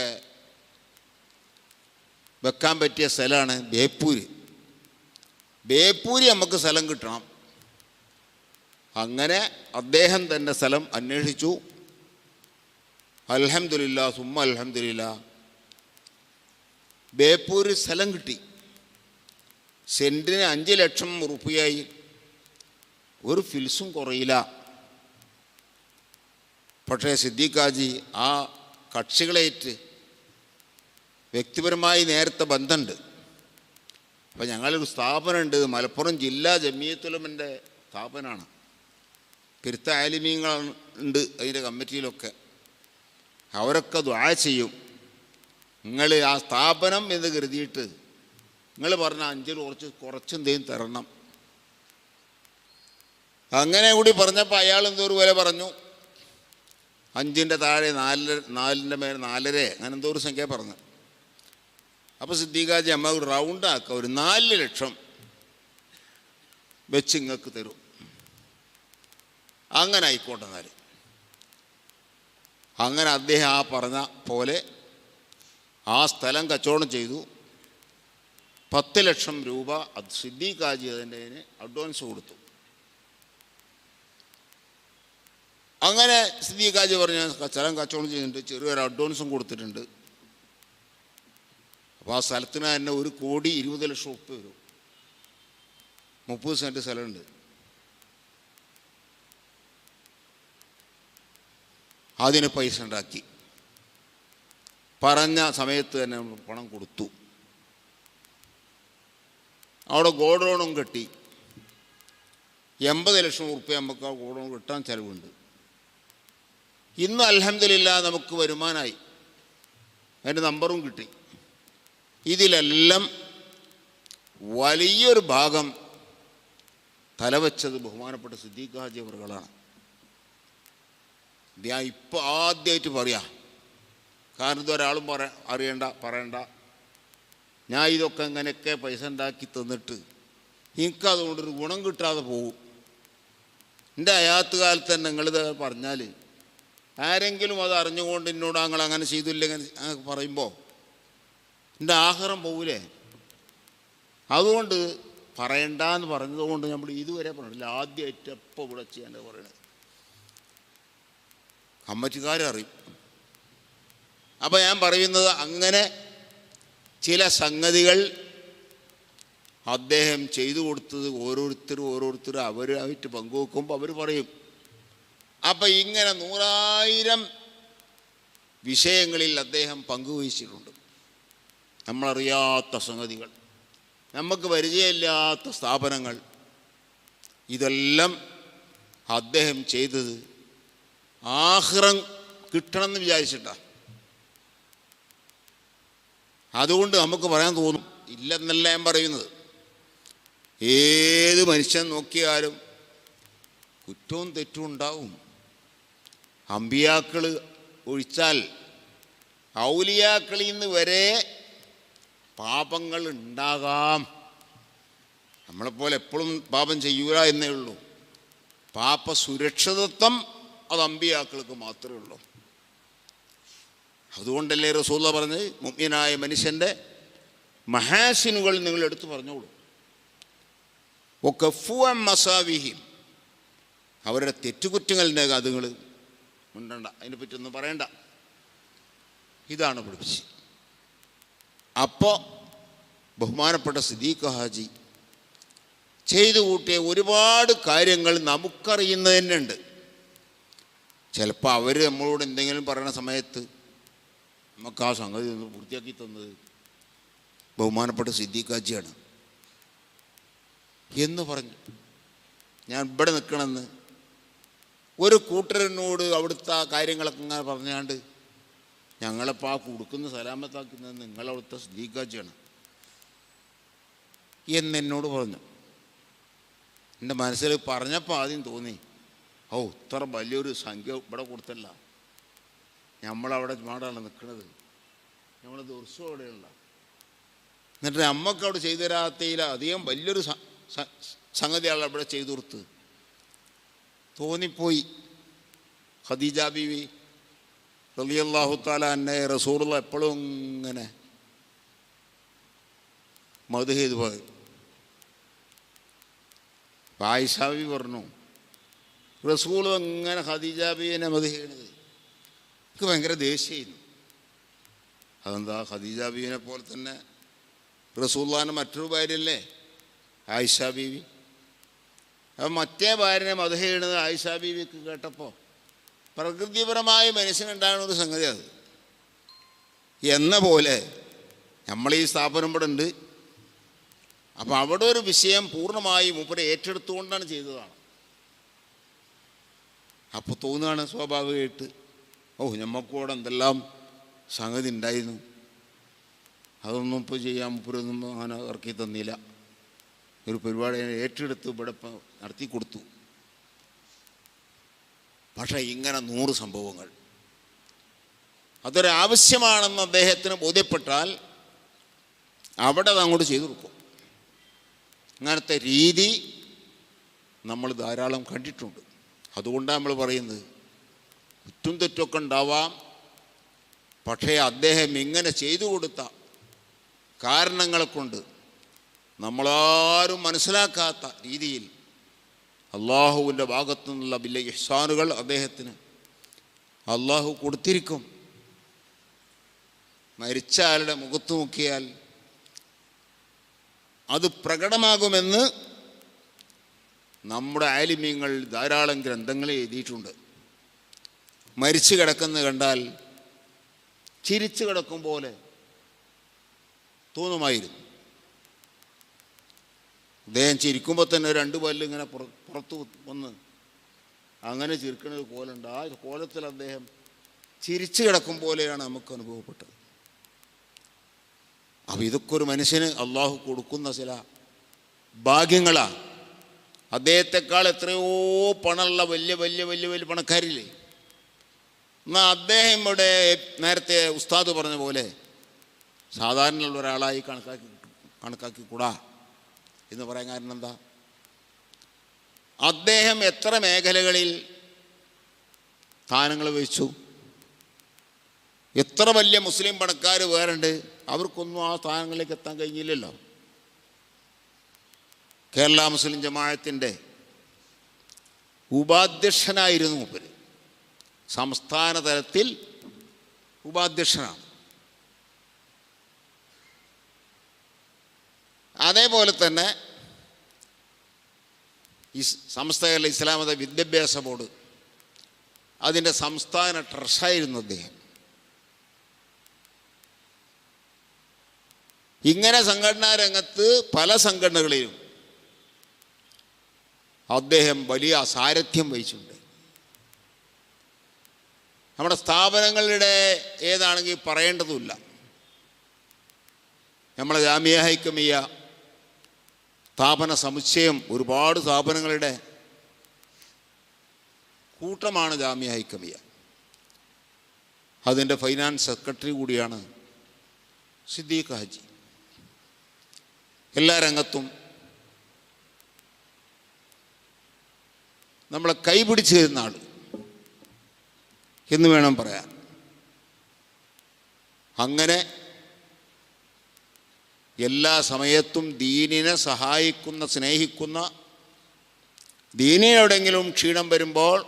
വെക്കാൻ പറ്റിയ സ്ഥലമാണ് ബേപ്പൂര്. ബേപ്പൂര് നമുക്ക് സ്ഥലം കിട്ടണം. അങ്ങനെ അദ്ദേഹം തന്നെ സ്ഥലം അന്വേഷിച്ചു. അൽഹംദുലില്ലാ സുമ്മ അൽഹംദുലില്ലാ ബേപ്പൂര് സ്ഥലം കിട്ടി. സെൻറ്റിന് 5 ലക്ഷം റുപ്യയായി. ഒരു ഫിൽസും കുറയില്ല. പക്ഷേ സിദ്ദീഖാജി ആ കക്ഷികളേറ്റ് വ്യക്തിപരമായി നേരത്തെ ബന്ധമുണ്ട്. അപ്പം ഞങ്ങളൊരു സ്ഥാപനമുണ്ട്, മലപ്പുറം ജില്ലാ ജമിയത്തുലമൻ്റെ സ്ഥാപനമാണ്. പെരുത്ത ആലിമീങ്ങളുണ്ട് അതിൻ്റെ കമ്മിറ്റിയിലൊക്കെ. അവരൊക്കെ ദുആ ചെയ്യും. നിങ്ങൾ ആ സ്ഥാപനം എന്ന് കരുതിയിട്ട് നിങ്ങൾ പറഞ്ഞ 5 കുറച്ചെന്തെങ്കിലും തരണം. അങ്ങനെ കൂടി പറഞ്ഞപ്പോൾ അയാൾ എന്തോ ഒരു വില പറഞ്ഞു. 5ൻ്റെ താഴെ 4ൻ്റെ മേലെ 4.5 അങ്ങനെ എന്തോ ഒരു സംഖ്യ പറഞ്ഞു. അപ്പോൾ സിദ്ദീഖാജി അമ്മ ഒരു റൗണ്ട് ആക്കുക, ഒരു 4 ലക്ഷം വെച്ച് ഇങ്ങക്ക് തരും. അങ്ങനെ ആയിക്കോട്ടെ എന്നാൽ. അങ്ങനെ അദ്ദേഹം ആ പറഞ്ഞ പോലെ ആ സ്ഥലം കച്ചവടം ചെയ്തു. 10 ലക്ഷം രൂപ അത് സിദ്ദീഖാജി അതിൻ്റെ അഡ്വാൻസ് കൊടുത്തു. അങ്ങനെ സിദ്ദീഖാജി പറഞ്ഞ സ്ഥലം കച്ചവടം ചെയ്തിട്ടുണ്ട്, ചെറിയൊരു അഡ്വാൻസും കൊടുത്തിട്ടുണ്ട്. അപ്പോൾ ആ സ്ഥലത്തിന് തന്നെ 1,20,00,000 ഉറുപ്പ വരും. 30 സെൻറ്റ് സ്ഥലമുണ്ട്. അതിന് പൈസ ഉണ്ടാക്കി. പറഞ്ഞ സമയത്ത് തന്നെ പണം കൊടുത്തു. അവിടെ ഗോഡൗണും കെട്ടി. 80 ലക്ഷം ഉറുപ്പ നമുക്ക് ആ ഗോഡൗൺ കിട്ടാൻ ചിലവുണ്ട്. ഇന്ന് അൽഹംദുലില്ലാ നമുക്ക് വരുമാനമായി, അതിൻ്റെ നമ്പറും കിട്ടി. ഇതിലെല്ലാം വലിയൊരു ഭാഗം തലവെച്ചത് ബഹുമാനപ്പെട്ട സിദ്ദീഖാജി അവറുകളാണ്. ഞാൻ ഇപ്പോൾ ആദ്യമായിട്ട് പറയാം, കാരണം ഇതൊരാളും പറയണ്ട. ഞാൻ ഇതൊക്കെ ഇങ്ങനെയൊക്കെ പൈസ ഉണ്ടാക്കി തന്നിട്ട് എനിക്കതുകൊണ്ടൊരു ഗുണം കിട്ടാതെ പോകും. എൻ്റെ അയാത്ത് കാലത്ത് തന്നെ നിങ്ങളിത് പറഞ്ഞാൽ ആരെങ്കിലും അത് അറിഞ്ഞുകൊണ്ട് എന്നോട് ഞങ്ങൾ അങ്ങനെ ചെയ്തില്ലെങ്കിൽ പറയുമ്പോൾ എൻ്റെ ആഹാരം പോവില്ലേ? അതുകൊണ്ട് പറയണ്ടെന്ന് പറഞ്ഞതുകൊണ്ട് നമ്മൾ ഇതുവരെ പറഞ്ഞില്ല. ആദ്യമായിട്ട് എപ്പോൾ ഇവിടെ ചെയ്യാൻ പറയണത് കമ്മിറ്റിക്കാരറിയും. അപ്പം ഞാൻ പറയുന്നത്, അങ്ങനെ ചില സംഗതികൾ അദ്ദേഹം ചെയ്തു കൊടുത്തത് ഓരോരുത്തരും അവരായിട്ട് പങ്കുവെക്കുമ്പോൾ അവർ പറയും. അപ്പം ഇങ്ങനെ 100,000 വിഷയങ്ങളിൽ അദ്ദേഹം പങ്കുവഹിച്ചിട്ടുണ്ട്. നമ്മളറിയാത്ത സംഗതികൾ, നമുക്ക് പരിചയമില്ലാത്ത സ്ഥാപനങ്ങൾ, ഇതെല്ലാം അദ്ദേഹം ചെയ്തത് ആഖിറം കിട്ടണമെന്ന് വിചാരിച്ചിട്ടാണ്. അതുകൊണ്ട് നമുക്ക് പറയാൻ തോന്നും, ഇല്ലെന്നല്ല ഞാൻ പറയുന്നത്. ഏത് മനുഷ്യൻ നോക്കിയാലും കുറ്റവും തെറ്റും ഉണ്ടാവും. അമ്പിയാക്കൾ ഒഴിച്ചാൽ ഔലിയാക്കളിൽ നിന്ന് വരെ പാപങ്ങൾ ഉണ്ടാകാം. നമ്മളെപ്പോലെ എപ്പോഴും പാപം ചെയ്യൂല എന്നേ ഉള്ളൂ. പാപ സുരക്ഷിതത്വം അത് അമ്പിയാക്കൾക്ക് മാത്രമേ ഉള്ളൂ. അതുകൊണ്ടല്ലേ റസൂലുള്ള പറഞ്ഞത്, മുഅ്മിനായ മനുഷ്യൻ്റെ മഹാസിനുകൾ നിങ്ങൾ എടുത്തു പറഞ്ഞോളൂ. വഖഫു അൻ മസാവിഹിം, അവരുടെ തെറ്റുകുറ്റങ്ങളുടെ അതുങ്ങൾ ഉണ്ടണ്ട, അതിനെപ്പറ്റി ഒന്നും പറയണ്ട. ഇതാണ് പഠിപ്പിച്ച്. അപ്പോൾ ബഹുമാനപ്പെട്ട സിദ്ദീഖ് ഹാജി ചെയ്തു കൂട്ടിയ ഒരുപാട് കാര്യങ്ങൾ നമുക്കറിയുന്നത് തന്നെ ഉണ്ട്. ചിലപ്പോൾ അവർ നമ്മളോട് എന്തെങ്കിലും പറയുന്ന സമയത്ത് നമുക്ക് ആ സംഗതി ഒന്ന് പൂർത്തിയാക്കി തന്നത് ബഹുമാനപ്പെട്ട സിദ്ദീഖ് ഹാജിയാണ് എന്ന് പറഞ്ഞു. ഞാൻ ഇവിടെ നിൽക്കണമെന്ന് ഒരു കൂട്ടരനോട് അവിടുത്തെ കാര്യങ്ങളൊക്കെ ഇങ്ങനെ പറഞ്ഞാണ്ട്, ഞങ്ങളിപ്പോൾ ആ കൊടുക്കുന്ന സലാമത്താക്കുന്നത് നിങ്ങളവിടുത്തെ സിദ്ദീഖ് ഹാജിയാണ് എന്നെന്നോട് പറഞ്ഞു. എൻ്റെ മനസ്സിൽ പറഞ്ഞപ്പോൾ ആദ്യം തോന്നി, ഓ ഇത്ര വലിയൊരു സംഖ്യ ഇവിടെ കൊടുത്തല്ല, നമ്മളവിടെ മാടാണ് നിൽക്കുന്നത്, നമ്മൾ ദിവസവും അവിടെയുള്ള, എന്നിട്ട് നമ്മൾക്ക് അവിടെ ചെയ്തു തരാത്തതിൽ അധികം വലിയൊരു സംഗതിയാണ് ഇവിടെ ചെയ്തു കൊടുത്ത് തോന്നിപ്പോയി. ഖദീജ ബീവി റളിയല്ലാഹു തആല അൻഹ റസൂലുള്ള എപ്പോഴും ഇങ്ങനെ മദ്ഹ് ചെയ്തു പോയി. ആയിഷ ബീവി പറഞ്ഞു, റസൂൽ ഇങ്ങനെ ഖദീജ ബീവിനെ മദ്ഹ് ചെയ്യണത് എനിക്ക് ഭയങ്കര ദേഷ്യമായിരുന്നു. അതെന്താ, ഖദീജ ബീവിനെ പോലെ തന്നെ റസൂലുള്ളാഹിന്റെ മറ്റൊരു ഭാര്യയല്ലേ ആയിഷ ബീവി. അപ്പം മറ്റേ ഭാര്യനെ മദ്ഹ് ചെയ്യണത് ആയിഷ ബീവിക്ക് കേട്ടപ്പോൾ പ്രകൃതിപരമായ മനസ്സിനുണ്ടാകുന്ന ഒരു സംഗതി അത്. എന്ന പോലെ നമ്മൾ ഈ സ്ഥാപനം ഇവിടെ ഉണ്ട്. അപ്പം അവിടെ ഒരു വിഷയം പൂർണ്ണമായി മൂപ്പരെ ഏറ്റെടുത്തുകൊണ്ടാണ് ചെയ്തതാണ്. അപ്പോൾ തോന്നുകയാണ് സ്വാഭാവികമായിട്ട്, ഓ ഞമ്മക്കൂടെ എന്തെല്ലാം സംഗതി ഉണ്ടായിരുന്നു, അതൊന്നും ഇപ്പോൾ ചെയ്യാൻ മൂപ്പരൊന്നും അങ്ങനെ ഇറക്കി തന്നില്ല. ഒരു പരിപാടി ഏറ്റെടുത്ത് ഇവിടെ നടത്തി കൊടുത്തു. പക്ഷേ ഇങ്ങനെ 100 സംഭവങ്ങൾ അതൊരാവശ്യമാണെന്ന് അദ്ദേഹത്തിന് ബോധ്യപ്പെട്ടാൽ അവിടെ അങ്ങോട്ട് ചെയ്തു കൊടുക്കും. അങ്ങനത്തെ രീതി നമ്മൾ ധാരാളം കണ്ടിട്ടുണ്ട്. അതുകൊണ്ടാണ് നമ്മൾ പറയുന്നത്, കുറ്റും തെറ്റൊക്കെ ഉണ്ടാവാം, പക്ഷേ അദ്ദേഹം ഇങ്ങനെ ചെയ്തു കൊടുത്ത കാരണങ്ങളെ കൊണ്ട് നമ്മളാരും മനസ്സിലാക്കാത്ത രീതിയിൽ അള്ളാഹുവിൻ്റെ ഭാഗത്തു നിന്നുള്ള വലിയ ഇഹ്സാനുകൾ അദ്ദേഹത്തിന് അള്ളാഹു കൊടുത്തിരിക്കും. മരിച്ച ആളുടെ മുഖത്ത് നോക്കിയാൽ അത് പ്രകടമാകുമെന്ന് നമ്മുടെ ആലിമീങ്ങൾ ധാരാളം ഗ്രന്ഥങ്ങൾ എഴുതിയിട്ടുണ്ട്. മരിച്ചു കിടക്കുന്നത് കണ്ടാൽ ചിരിച്ചു കിടക്കും പോലെ തോന്നുമായിരുന്നു. അദ്ദേഹം ചിരിക്കുമ്പോൾ തന്നെ 2 പല്ല് ഇങ്ങനെ പുറത്തു വന്ന് അങ്ങനെ ചിരിക്കുന്നത് കോലുണ്ട്. ആ കോലത്തിൽ അദ്ദേഹം ചിരിച്ചു കിടക്കും പോലെയാണ് നമുക്ക് അനുഭവപ്പെട്ടത്. അപ്പോൾ ഇതൊക്കെ ഒരു മനുഷ്യന് അള്ളാഹു കൊടുക്കുന്ന ചില ഭാഗ്യങ്ങളാണ്. അദ്ദേഹത്തെക്കാൾ എത്രയോ പണമുള്ള വലിയ വലിയ വലിയ വലിയ പണക്കാരില്ലേ, എന്നാൽ അദ്ദേഹം ഇവിടെ നേരത്തെ ഉസ്താദ് പറഞ്ഞ പോലെ സാധാരണയുള്ള ഒരാളായി കണക്കാക്കിക്കൂടാ എന്ന് പറയാൻ കാരണം എന്താ? അദ്ദേഹം എത്ര മേഖലകളിൽ സ്ഥാനങ്ങൾ വഹിച്ചു. എത്ര വലിയ മുസ്ലിം പണക്കാർ വേറുണ്ട്, അവർക്കൊന്നും ആ സ്ഥാനങ്ങളിലേക്ക് എത്താൻ കഴിഞ്ഞില്ലല്ലോ. കേരള മുസ്ലിം ജമാഅത്തിൻ്റെ ഉപാധ്യക്ഷനായിരുന്നു മൂപ്പര്. സംസ്ഥാന തലത്തിൽ ഉപാധ്യക്ഷനാണ്. അതേപോലെ തന്നെ സമസ്ത കേരള ഇസ്ലാം മത വിദ്യാഭ്യാസ ബോർഡ് അതിൻ്റെ സംസ്ഥാന ട്രഷറായിരുന്നു അദ്ദേഹം. ഇങ്ങനെ സംഘടനാ രംഗത്ത് പല സംഘടനകളിലും അദ്ദേഹം വലിയ സാരഥ്യം വഹിച്ചിട്ടുണ്ട്. നമ്മുടെ സ്ഥാപനങ്ങളുടെ ഏതാണെങ്കിൽ പറയേണ്ടതുമില്ല. നമ്മളെ ജാമിയ ഹൈക്കമിയ സ്ഥാപന സമുച്ചയം, ഒരുപാട് സ്ഥാപനങ്ങളുടെ കൂട്ടമാണ് ജാമിയ ഹൈക്കമിയ. അതിൻ്റെ ഫൈനാൻസ് സെക്രട്ടറി കൂടിയാണ് സിദ്ദീഖ് ഹാജി. എല്ലാ രംഗത്തും നമ്മളെ കൈപിടിച്ച് തരുന്ന ആൾ എന്ന് വേണം പറയാൻ. അങ്ങനെ എല്ലാ സമയത്തും ദീനിനെ സഹായിക്കുന്ന, സ്നേഹിക്കുന്ന, ദീനിനെവിടെങ്കിലും ക്ഷീണം വരുമ്പോൾ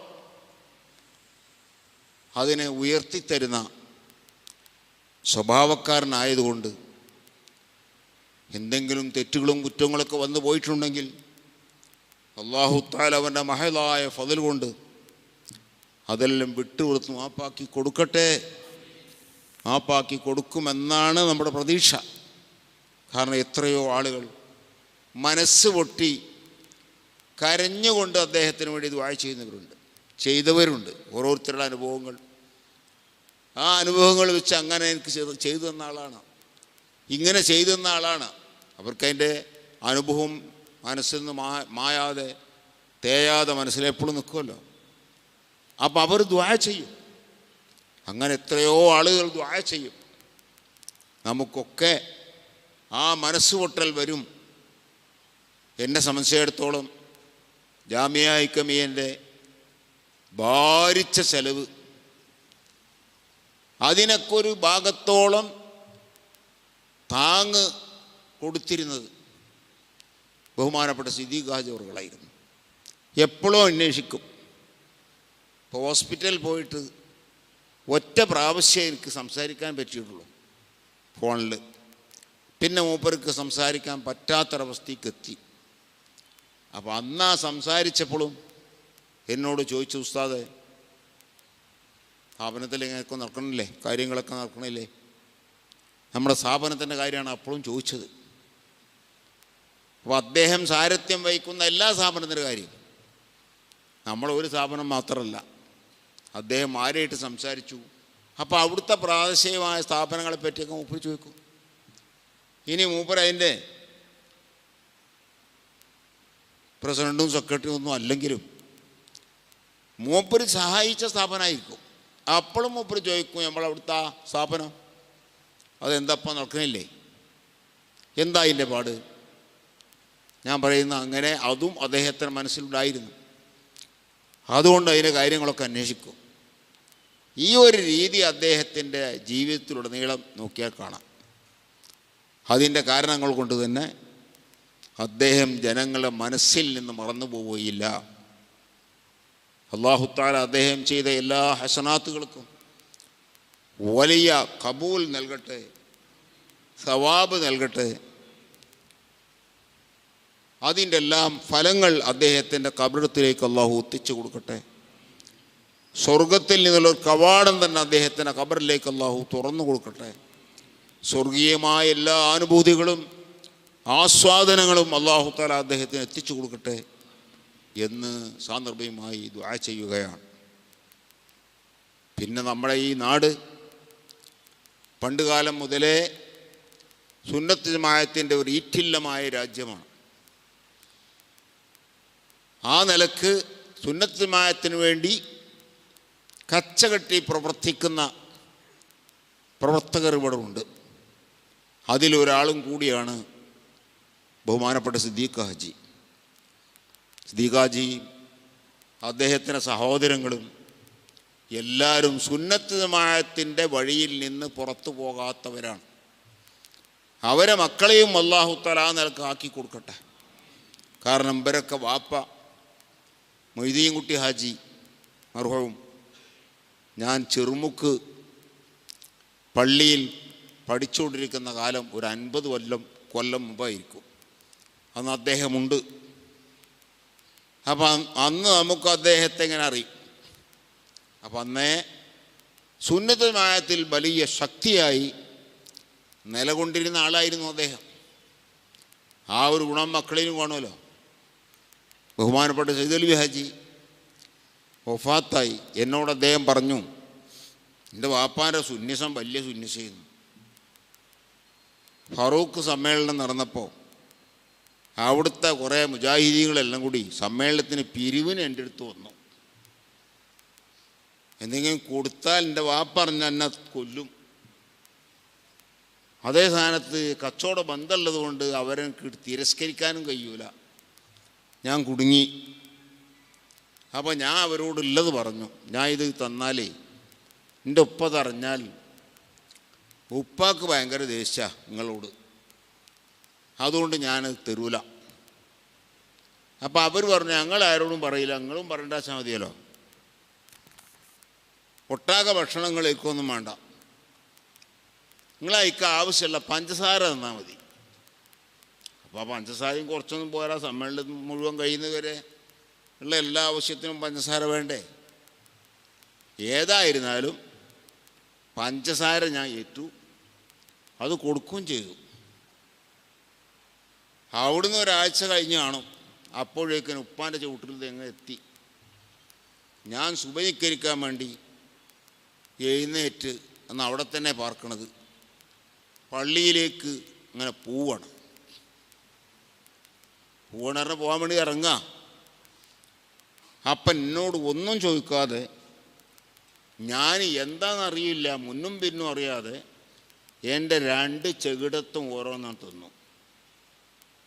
അതിനെ ഉയർത്തിത്തരുന്ന സ്വഭാവക്കാരനായതുകൊണ്ട് എന്തെങ്കിലും തെറ്റുകളും കുറ്റങ്ങളൊക്കെ വന്നു പോയിട്ടുണ്ടെങ്കിൽ അല്ലാഹു തആല അവൻ്റെ മഹലായ ഫضൽ കൊണ്ട് അതെല്ലാം വിട്ടുകൊടുത്ത് മാപ്പാക്കി കൊടുക്കട്ടെ, മാപ്പാക്കി കൊടുക്കുമെന്നാണ് നമ്മുടെ പ്രതീക്ഷ. കാരണം എത്രയോ ആളുകൾ മനസ്സ് പൊട്ടി കരഞ്ഞുകൊണ്ട് അദ്ദേഹത്തിന് വേണ്ടി ദുആ ചെയ്തവരുണ്ട്. ഓരോരുത്തരുടെ അനുഭവങ്ങൾ, ആ അനുഭവങ്ങൾ വെച്ച് അങ്ങനെ എനിക്ക് ചെയ്തു തന്ന ആളാണ്, ഇങ്ങനെ ചെയ്തു തന്ന ആളാണ്. അവർക്കതിൻ്റെ അനുഭവം മനസ്സിൽ നിന്ന് മായാതെ തേയാതെ മനസ്സിലെപ്പോഴും നിൽക്കുമല്ലോ. അപ്പം അവർ ദുആ ചെയ്യും. അങ്ങനെ എത്രയോ ആളുകൾ ദുആ ചെയ്യും. നമുക്കൊക്കെ ആ മനസ്സ് പൊട്ടൽ വരും. എന്നെ സംബന്ധിച്ചിടത്തോളം ജാമിയ ഹൈക്കമിയൻ്റെ ഭാരിച്ച ചെലവ്, അതിനൊക്കെ ഒരു ഭാഗത്തോളം താങ്ങ് കൊടുത്തിരുന്നത് ബഹുമാനപ്പെട്ട സിദ്ദീഖ് ഹാജി അവറുകളായിരുന്നു. എപ്പോഴും അന്വേഷിക്കും. ഇപ്പോൾ ഹോസ്പിറ്റലിൽ പോയിട്ട് ഒറ്റ പ്രാവശ്യം എനിക്ക് സംസാരിക്കാൻ പറ്റിയിട്ടുള്ളൂ ഫോണിൽ. പിന്നെ മൂപ്പർക്ക് സംസാരിക്കാൻ പറ്റാത്തൊരവസ്ഥയ്ക്ക് എത്തി. അപ്പോൾ അന്നാ സംസാരിച്ചപ്പോഴും എന്നോട് ചോദിച്ചു, ഉസ്താദെ സ്ഥാപനത്തിൽ ഇങ്ങനെയൊക്കെ നടക്കണില്ലേ, കാര്യങ്ങളൊക്കെ നടക്കണില്ലേ? നമ്മുടെ സ്ഥാപനത്തിൻ്റെ കാര്യമാണ് അപ്പോഴും ചോദിച്ചത്. അപ്പോൾ അദ്ദേഹം സാരഥ്യം വഹിക്കുന്ന എല്ലാ സ്ഥാപനത്തിൻ്റെ കാര്യം, നമ്മളൊരു സ്ഥാപനം മാത്രമല്ല, അദ്ദേഹം ആരായിട്ട് സംസാരിച്ചു. അപ്പോൾ അവിടുത്തെ പ്രാദേശികമായ സ്ഥാപനങ്ങളെ പറ്റിയൊക്കെ മൂപ്പർ ചോദിക്കും. ഇനി മൂപ്പർ അതിൻ്റെ പ്രസിഡൻറ്റും സെക്രട്ടറിയും ഒന്നും അല്ലെങ്കിലും മൂപ്പർ സഹായിച്ച സ്ഥാപനമായിരിക്കും. അപ്പോഴും മൂപ്പർ ചോദിക്കും, നമ്മളവിടുത്തെ സ്ഥാപനം അതെന്തപ്പം നടക്കണില്ലേ, എന്താ അതിൻ്റെ പാട്? ഞാൻ പറയുന്ന അങ്ങനെ അതും അദ്ദേഹത്തിന് മനസ്സിലുണ്ടായിരുന്നു. അതുകൊണ്ട് അതിൻ്റെ കാര്യങ്ങളൊക്കെ അന്വേഷിക്കും. ഈ ഒരു രീതി അദ്ദേഹത്തിൻ്റെ ജീവിതത്തിലുടനീളം നോക്കിയാൽ കാണാം. അതിൻ്റെ കാരണങ്ങൾ കൊണ്ട് തന്നെ അദ്ദേഹം ജനങ്ങളുടെ മനസ്സിൽ നിന്ന് മറന്നു പോവുകയില്ല. അല്ലാഹു തആല അദ്ദേഹം ചെയ്ത എല്ലാ ഹസനാത്തുകൾക്കും വലിയ ഖബൂൽ നൽകട്ടെ, സവാബ് നൽകട്ടെ. അതിൻ്റെ എല്ലാം ഫലങ്ങൾ അദ്ദേഹത്തിൻ്റെ ഖബറിടത്തിലേക്ക് അല്ലാഹു എത്തിച്ചു കൊടുക്കട്ടെ. സ്വർഗത്തിൽ നിന്നുള്ളൊരു കവാടം തന്നെ അദ്ദേഹത്തിൻ്റെ ഖബറിലേക്ക് അല്ലാഹു തുറന്നു കൊടുക്കട്ടെ. സ്വർഗീയമായ എല്ലാ അനുഭൂതികളും ആസ്വാദനങ്ങളും അല്ലാഹു തആല അദ്ദേഹത്തിന് എത്തിച്ചു കൊടുക്കട്ടെ എന്ന് സാന്ദർഭികമായി ദുആ ചെയ്യുകയാണ്. പിന്നെ നമ്മുടെ ഈ നാട് പണ്ടുകാലം മുതലേ സുന്നത്ത് ജമാഅത്തിൻ്റെ ഒരു ഈറ്റില്ലമായ രാജ്യമാണ്. ആ നിലക്ക് സുന്നത്ത് ജമാഅത്തിന് വേണ്ടി കച്ചകെട്ടി പ്രവർത്തിക്കുന്ന പ്രവർത്തകർ ഇവിടെ ഉണ്ട്. അതിലൊരാളും കൂടിയാണ് ബഹുമാനപ്പെട്ട സിദ്ദീഖ് ഹാജി. സിദ്ദീഖ് ഹാജി അദ്ദേഹത്തിൻ്റെ സഹോദരങ്ങളും എല്ലാവരും സുന്നത്ത് ജമാഅത്തിൻ്റെ വഴിയിൽ നിന്ന് പുറത്തു പോകാത്തവരാണ്. അവരെ മക്കളെയും അല്ലാഹു തആല ആ നിലക്ക് ആക്കി കൊടുക്കട്ടെ. കാരണം ഇവരൊക്കെ വാപ്പ മൊയ്തീൻകുട്ടി ഹാജി മർഹൂം ഞാൻ ചെറുമുക്ക് പള്ളിയിൽ പഠിച്ചുകൊണ്ടിരിക്കുന്ന കാലം ഒരു 50 കൊല്ലം മുമ്പായിരിക്കും. അന്ന് അദ്ദേഹമുണ്ട്. അപ്പം അന്ന് നമുക്ക് അദ്ദേഹത്തെ എങ്ങനെ അറിയും? അപ്പം അന്നേ സുന്നത്തുൽ ജമാഅത്തിൽ വലിയ ശക്തിയായി നിലകൊണ്ടിരുന്ന ആളായിരുന്നു അദ്ദേഹം. ആ ഒരു ഗുണം മക്കളിലും കാണുമല്ലോ. ബഹുമാനപ്പെട്ട സയ്യിദ് അലി ഹാജി വഫാത്തായി. എന്നോട് അദ്ദേഹം പറഞ്ഞു, എൻ്റെ വാപ്പാൻ്റെ സുന്നിസം വലിയ സുന്നിസെയ്യുന്നു. ഫറൂഖ് സമ്മേളനം നടന്നപ്പോൾ അവിടുത്തെ കുറേ മുജാഹിദീങ്ങളെല്ലാം കൂടി സമ്മേളനത്തിന് പിരിവിന് എൻ്റെ അടുത്ത് വന്നു. എന്തെങ്കിലും കൊടുത്താൽ എൻ്റെ വാപ്പ പറഞ്ഞ എന്നെ കൊല്ലും. അതേ സ്ഥാനത്ത് കച്ചവട ബന്ധമുള്ളത് കൊണ്ട് അവരെ തിരസ്കരിക്കാനും കഴിയൂല. ഞാൻ കുടുങ്ങി. അപ്പോൾ ഞാൻ അവരോടുള്ളത് പറഞ്ഞു, ഞാൻ ഇത് തന്നാലേ എൻ്റെ ഉപ്പ തറിഞ്ഞാൽ ഉപ്പാക്ക് ഭയങ്കര ദേഷ്യ നിങ്ങളോട്, അതുകൊണ്ട് ഞാനത് തരൂല. അപ്പോൾ അവർ പറഞ്ഞു, ഞങ്ങൾ ആരോടും പറയില്ല, നിങ്ങളും പറയേണ്ട വെച്ചാൽ മതിയല്ലോ. ഒട്ടാകെ ഭക്ഷണങ്ങൾ കഴിക്കൊന്നും വേണ്ട, നിങ്ങളയക്ക് ആവശ്യമുള്ള പഞ്ചസാര തന്നാൽ മതി. അപ്പോൾ ആ പഞ്ചസാരയും കുറച്ചൊന്നും പോരാ, സമ്മേളനം മുഴുവൻ കഴിയുന്നവരെ ഉള്ള എല്ലാ ആവശ്യത്തിനും പഞ്ചസാര വേണ്ടേ. ഏതായിരുന്നാലും പഞ്ചസാര ഞാൻ ഏറ്റു, അത് കൊടുക്കുകയും ചെയ്തു. അവിടുന്ന് ഒരാഴ്ച കഴിഞ്ഞ് കാണും, അപ്പോഴേക്കും ഉപ്പാൻ്റെ ചുവട്ടിൽ തെങ്ങ എത്തി. ഞാൻ സുബഹിക്കരിക്കാൻ വേണ്ടി എഴുന്നേറ്റ് അന്ന് അവിടെ തന്നെ പാർക്കണത്, പള്ളിയിലേക്ക് ഇങ്ങനെ പോവാണ്. പോകണ പോകാൻ വേണ്ടി ഇറങ്ങാം. അപ്പം എന്നോട് ഒന്നും ചോദിക്കാതെ, ഞാൻ എന്താണെന്നറിയില്ല, മുന്നും പിന്നും അറിയാതെ എൻ്റെ 2 ചെകിടത്തും ഓരോന്നാണ് തിന്നു.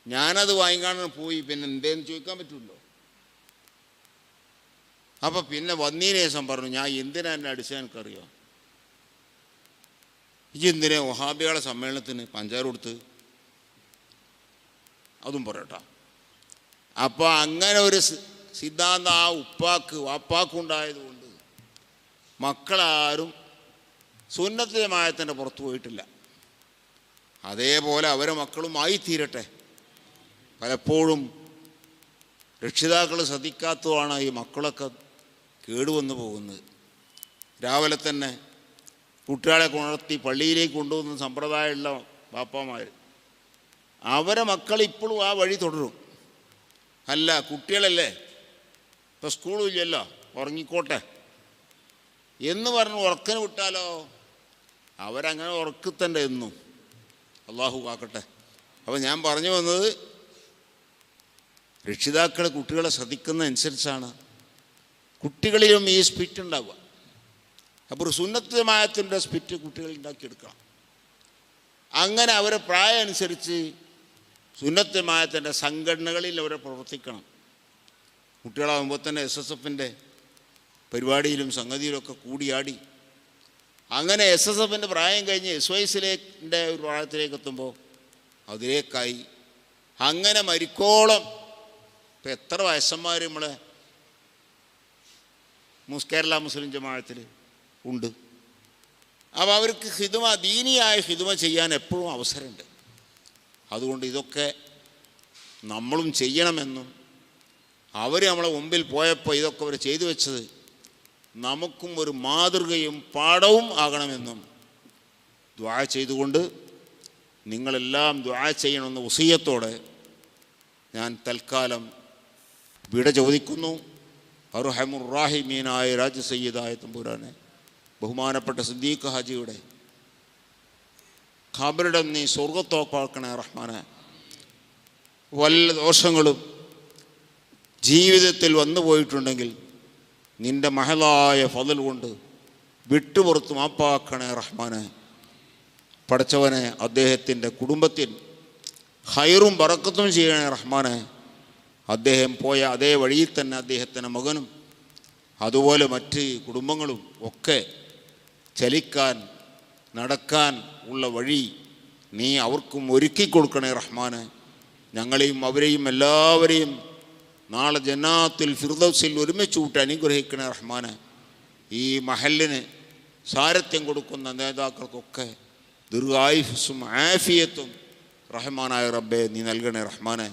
ഞാനത് വാങ്ങിക്കാണ് പോയി. പിന്നെ എന്തേന്ന് ചോദിക്കാൻ പറ്റുമല്ലോ. അപ്പം പിന്നെ വന്നതിന് ശേഷം പറഞ്ഞു, ഞാൻ എന്തിനാ എന്നെ അടിച്ചാൽ എനിക്കറിയോ, എന്തിനാ വഹാബികളെ സമ്മേളനത്തിന് പഞ്ചാര കൊടുത്ത്, അതും പറയട്ടാ. അപ്പോൾ അങ്ങനെ ഒരു സിദ്ധാന്തം ആ വാപ്പാക്കുണ്ടായതുകൊണ്ട് മക്കളാരും സുന്നത്തുൽ ജമാഅത്തിൻ്റെ പുറത്തു പോയിട്ടില്ല. അതേപോലെ അവരെ മക്കളും ആയിത്തീരട്ടെ. പലപ്പോഴും രക്ഷിതാക്കൾ ശ്രദ്ധിക്കാത്തതാണ് ഈ മക്കളൊക്കെ കേടുവന്നു പോകുന്നത്. രാവിലെ തന്നെ കുട്ടികളെ ഉണർത്തി പള്ളിയിലേക്ക് കൊണ്ടുപോകുന്ന സമ്പ്രദായമുള്ള ബാപ്പാമാർ, അവരെ മക്കൾ ഇപ്പോഴും ആ വഴി തുടരും. അല്ല, കുട്ടികളല്ലേ, ഇപ്പോൾ സ്കൂളില്ലല്ലോ, ഉറങ്ങിക്കോട്ടെ എന്ന് പറഞ്ഞ് ഉറക്കന് വിട്ടാലോ, അവരങ്ങനെ ഉറക്കത്തന്നെ എന്നും. അള്ളാഹു കാക്കട്ടെ. അപ്പോൾ ഞാൻ പറഞ്ഞു വന്നത്, രക്ഷിതാക്കൾ കുട്ടികളെ ശ്രദ്ധിക്കുന്നതനുസരിച്ചാണ് കുട്ടികളിലും ഈ സ്പിറ്റ് ഉണ്ടാവുക. അപ്പോൾ ഒരു സുന്നത്തുൽ ജമാഅത്തിൻ്റെ സ്പിറ്റ് കുട്ടികൾ ഉണ്ടാക്കിയെടുക്കണം. അങ്ങനെ അവരെ പ്രായം അനുസരിച്ച് സുന്നത്തുൽ ജമാഅത്തിൻ്റെ സംഘടനകളിൽ അവരെ പ്രവർത്തിക്കണം. കുട്ടികളാകുമ്പോൾ തന്നെ SSFൻ്റെ പരിപാടിയിലും സംഗതിയിലൊക്കെ കൂടിയാടി, അങ്ങനെ SSFൻ്റെ പ്രായം കഴിഞ്ഞ് SYSൻ്റെ ഒരു പ്രായത്തിലേക്ക് എത്തുമ്പോൾ അതിലേക്കായി, അങ്ങനെ മരിക്കോളം. ഇപ്പം എത്ര വയസ്സന്മാർ നമ്മളെ കേരള മുസ്ലിം ജമാഅത്തിൽ ഉണ്ട്. അപ്പോൾ അവർക്ക് ദീനിയായ ഹിദ്മ ചെയ്യാൻ എപ്പോഴും അവസരമുണ്ട്. അതുകൊണ്ട് ഇതൊക്കെ നമ്മളും ചെയ്യണമെന്നും, അവർ നമ്മളെ മുമ്പിൽ പോയപ്പോൾ ഇതൊക്കെ അവർ ചെയ്തു വെച്ചത് നമുക്കും ഒരു മാതൃകയും പാഠവും ആകണമെന്നും ദുആ ചെയ്തുകൊണ്ട്, നിങ്ങളെല്ലാം ദുആ ചെയ്യണമെന്ന വസിയ്യത്തോടെ ഞാൻ തൽക്കാലം വിട ചോദിക്കുന്നു. അർഹമുർ റാഹിമീനായ രാജസയ്യിദായ തമ്പുരാനെ, ബഹുമാനപ്പെട്ട സിദ്ദീഖ് ഹാജിയുടെ ഖബറിടം നീ സ്വർഗത്തോപ്പാക്കണേ റഹ്മാനെ. വല്ല ദോഷങ്ങളും ജീവിതത്തിൽ വന്നു പോയിട്ടുണ്ടെങ്കിൽ നിൻ്റെ മഹലായ ഫضൽ കൊണ്ട് വിട്ടുപുറത്ത് മാപ്പാക്കണേ റഹ്മാനെ. പടച്ചവനെ, അദ്ദേഹത്തിൻ്റെ കുടുംബത്തിൽ ഖൈറും ബറക്കത്തും ചെയ്യണേ റഹ്മാനെ. അദ്ദേഹം പോയ അതേ വഴിയിൽ തന്നെ അദ്ദേഹത്തിൻ്റെ മകനും അതുപോലെ മറ്റ് കുടുംബങ്ങളും ഒക്കെ ചലിക്കാൻ നടക്കാൻ ഉള്ള വഴി നീ അവർക്കും ഒരുക്കി കൊടുക്കണേ റഹ്മാനെ. ഞങ്ങളെയും അവരെയും എല്ലാവരെയും നാളെ ജന്നാത്തുൽ ഫിർദൗസിൽ ഒരുമിച്ച് കൂട്ടി അനുഗ്രഹിക്കണേ റഹ്മാനെ. ഈ മഹല്ലിന് സാരഥ്യം കൊടുക്കുന്ന നേതാക്കൾക്കൊക്കെ ദീർഘായുസ്സും ആഫിയത്തും റഹ്മാനായ റബ്ബേ നീ നൽകണേ റഹ്മാനെ.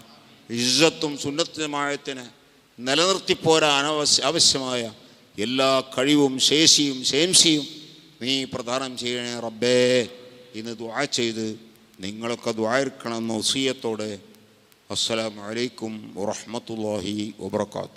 ഇസ്സത്തും സുന്നത്ത് ജമാഅത്തിന് നിലനിർത്തിപ്പോരാൻ ആവശ്യമായ എല്ലാ കഴിവും ശേഷിയും ശേംശിയും നീ പ്രദാനം ചെയ്യണേ റബ്ബേ. ഇന്ന് ദുആ ചെയ്ത് നിങ്ങളൊക്കെ ദുആയിരക്കണം എന്ന വസിയത്തോടെ അസ്സലാമു അലൈക്കും വറഹ്മത്തുള്ളാഹി വബറകാതുഹു.